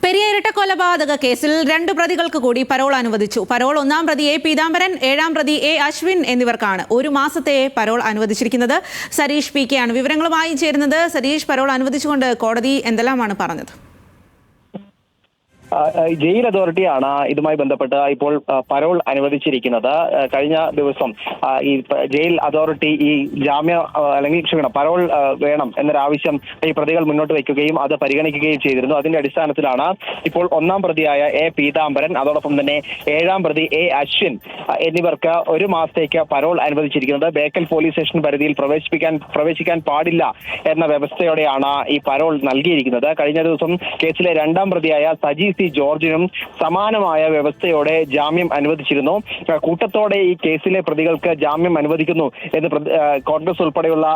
പെരിയ ഇരട്ട കൊലപാതക കേസിൽ 2 പ്രതികൾക്ക് കൂടി പരോൾ അനുവദിച്ചു. പരോൾ 1-ാം പ്രതി എ പീതാംബരൻ, 7-ാം പ്രതി എ അശ്വിൻ എന്നിവർക്കാണ് 1 മാസത്തെ പരോൾ അനുവദിച്ചിരിക്കുന്നത്. സരീഷ് പി കെ ആണ് വിവരങ്ങളുമായി ചേരുന്നത്. സരീഷ്, പരോൾ അനുവദിച്ചുകൊണ്ട് കോടതി എന്തെല്ലാമാണ് പറഞ്ഞത്? ജയിൽ അതോറിറ്റിയാണ് ഇതുമായി ബന്ധപ്പെട്ട് ഇപ്പോൾ പരോൾ അനുവദിച്ചിരിക്കുന്നത്. കഴിഞ്ഞ ദിവസം ഈ ജയിൽ അതോറിറ്റി ഈ ജാമ്യ അല്ലെങ്കിൽ പരോൾ വേണം എന്നൊരാവശ്യം ഈ പ്രതികൾ മുന്നോട്ട് വയ്ക്കുകയും അത് പരിഗണിക്കുകയും ചെയ്തിരുന്നു. അതിന്റെ അടിസ്ഥാനത്തിലാണ് ഇപ്പോൾ 1-ാം പ്രതിയായ എ പീതാംബരൻ, അതോടൊപ്പം തന്നെ 7-ാം പ്രതി എ അശ്വിൻ എന്നിവർക്ക് 1 മാസത്തേക്ക് പരോൾ അനുവദിച്ചിരിക്കുന്നത്. ബേക്കൽ പോലീസ് സ്റ്റേഷൻ പരിധിയിൽ പ്രവേശിക്കാൻ പാടില്ല എന്ന വ്യവസ്ഥയോടെയാണ് ഈ പരോൾ നൽകിയിരിക്കുന്നത്. കഴിഞ്ഞ ദിവസം കേസിലെ 2-ാം പ്രതിയായ സജി സി ജോർജിനും സമാനമായ വ്യവസ്ഥയോടെ ജാമ്യം അനുവദിച്ചിരുന്നു. കൂട്ടത്തോടെ ഈ കേസിലെ പ്രതികൾക്ക് ജാമ്യം അനുവദിക്കുന്നു എന്ന് കോൺഗ്രസ് ഉൾപ്പെടെയുള്ള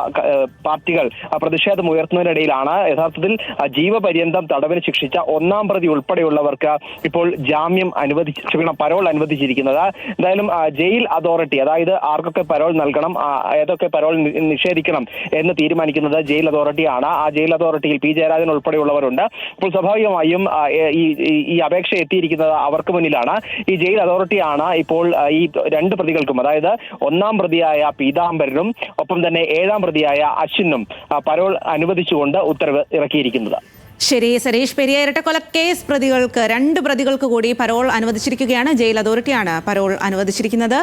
പാർട്ടികൾ പ്രതിഷേധം ഉയർത്തുന്നതിനിടയിലാണ് യഥാർത്ഥത്തിൽ ജീവപര്യന്തം തടവിന് ശിക്ഷിച്ച 1-ാം പ്രതി ഉൾപ്പെടെയുള്ളവർക്ക് ഇപ്പോൾ പരോൾ അനുവദിച്ചിരിക്കുന്നത്. എന്തായാലും ജയിൽ അതോറിറ്റി, അതായത് ആർക്കൊക്കെ പരോൾ നൽകണം, ഏതൊക്കെ പരോൾ നിഷേധിക്കണം എന്ന് തീരുമാനിക്കുന്നത് ജയിൽ അതോറിറ്റിയാണ്. ആ ജയിൽ അതോറിറ്റിയിൽ പി ജയരാജൻ ഉൾപ്പെടെയുള്ളവരുണ്ട്. അപ്പോൾ സ്വാഭാവികമായും ഈ അപേക്ഷ എത്തിയിരിക്കുന്നത് അവർക്ക് മുന്നിലാണ്. ഈ ജയിൽ അതോറിറ്റിയാണ് ഇപ്പോൾ ഈ 2 പ്രതികൾക്കും, അതായത് 1-ാം പ്രതിയായ പീതാംബരനും ഒപ്പം തന്നെ 7-ാം പ്രതിയായ അശ്വിനും പരോൾ അനുവദിച്ചുകൊണ്ട് ഉത്തരവ് ഇറക്കിയിരിക്കുന്നത്. ശരി സരീഷ്, പെരിയ ഇരട്ടക്കൊല കേസ് പ്രതികൾക്ക് 2 പ്രതികൾക്ക് കൂടി പരോൾ അനുവദിച്ചിരിക്കുകയാണ്. ജയിൽ അതോറിറ്റിയാണ് പരോൾ അനുവദിച്ചിരിക്കുന്നത്.